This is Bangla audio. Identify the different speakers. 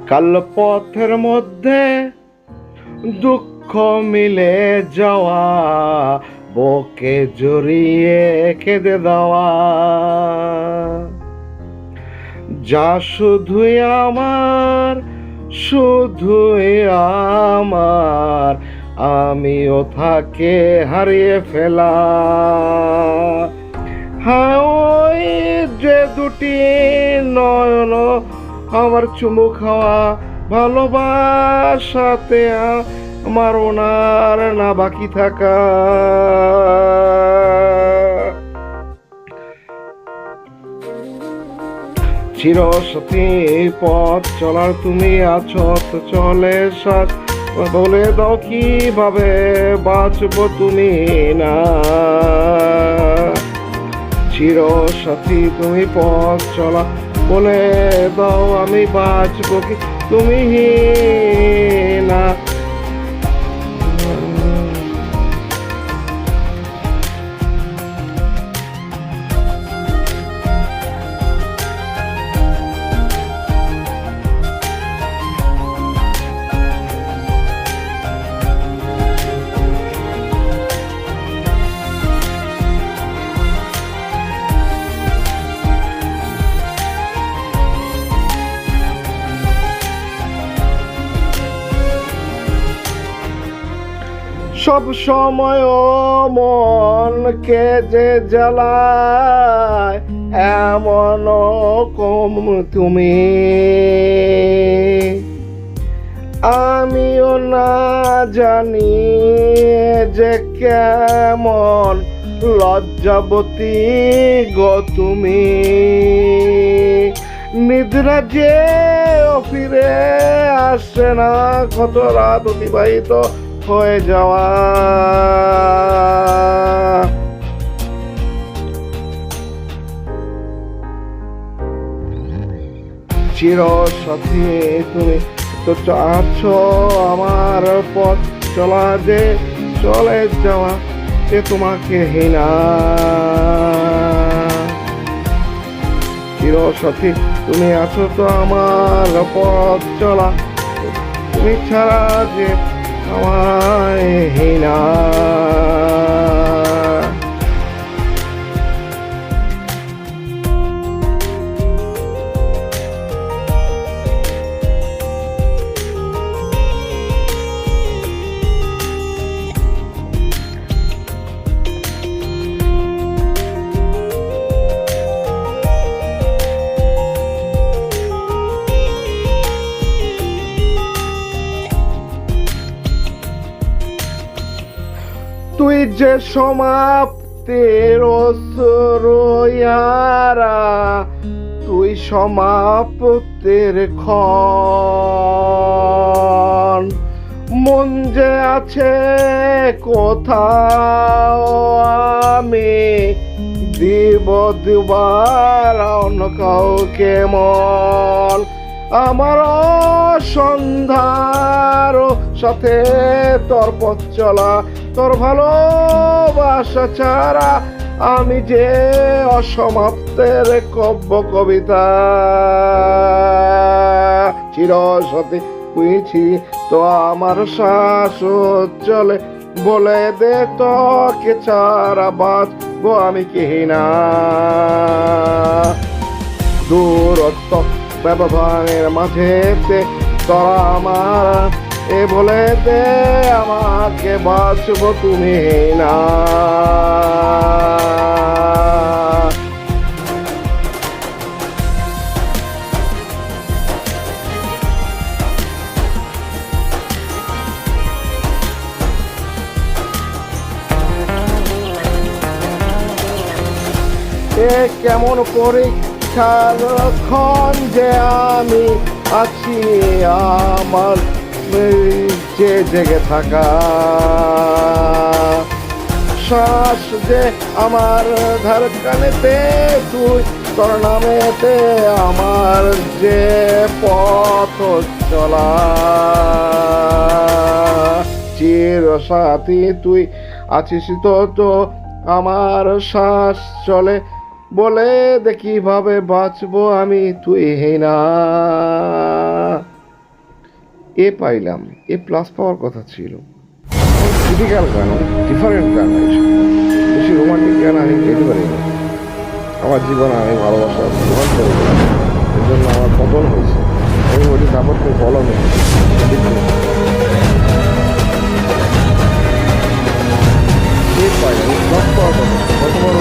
Speaker 1: কাল পথের মধ্যে দুঃখ মিলে যাওয়া, বুকে জড়িয়ে কেঁদে দেওয়া, যা শুধুই আমার, শুধুই আমার, আমিও তাকে হারিয়ে ফেলা। হ্যাঁ, ওই যে দুটি নয়ন আমার চুমু খাওয়া ভালোবাসাতে আমার ওনার না বাকি থাকা। চিরসাথী পথ চলার তুমি আছো, তো চলে সাথ বলে দাও কিভাবে বাঁচবো তুমি না। চিরসাথী তুমি পথ চলা, বলে দাও আমি বাঁচবো কি তুমি না। সব সময় মনকে যে জ্বালায় এমন কম তুমি, আমিও না জানি যে কেমন লজ্জাবতী গো তুমি। নিদ্রা যে ফিরে আসে না, কত রাত অতিবাহিত হয়ে যাওয়া। চিরসাথী তুমি তো চাচ্ছো আমার পথ চলা, যে চলে যাওয়া সে তোমাকে হিনা। চিরসাথী তুমি আছো তো আমার পথ চলা, তুমি ছাড়া যে আমায় হিনা। তুই যে সমাপ্তির অসুরিয়ারা, তুই সমাপ্তির ক্ষণ, মন যে আছে কোথাও আমি দিব দুবার অন্য কাউকে মন। আমার সন্ধ্যার সাথে তোর পথ চলা, তোর ভালোবাসা ছাড়া আমি যে অসমাপ্তের কাব্য কবিতা। চিরসাথী তুইছি তো আমার শ্বাস চলে, বলে দে তোকে ছাড়া বাঁচবো আমি কি না। দূরত্ব ব্যবধানের মাঝেতে তোরা আমার এ বলে দে আমাকে বাঁচবো তুমি না। এ কেমন পরীক্ষার ক্ষণ যে আমি আছি, আমার যে জেগে থাকা শ্বাস যে আমার ধারকানেতে, তুই তোর নামেতে আমার যে পথ চলা। চিরসাথী তুই আছিস তো আমার শ্বাস চলে, বলে দে কিভাবে বাঁচবো আমি তুই না। এ পাইলাম, এ প্লাস পাওয়ার কথা ছিল। ক্রিটিক্যাল গান, ডিফারেন্ট গান, বেশি রোমান্টিক গান আমি গাইতে পারি না। আমার জীবনে আমি ভালোবাসা প্রমাণ করে দিলাম, এর জন্য আমার পতন হয়েছে। আমি বলি তারপর তো বলো নেই, এ পাইলাম, প্লাস পাওয়ার কথা কত বড়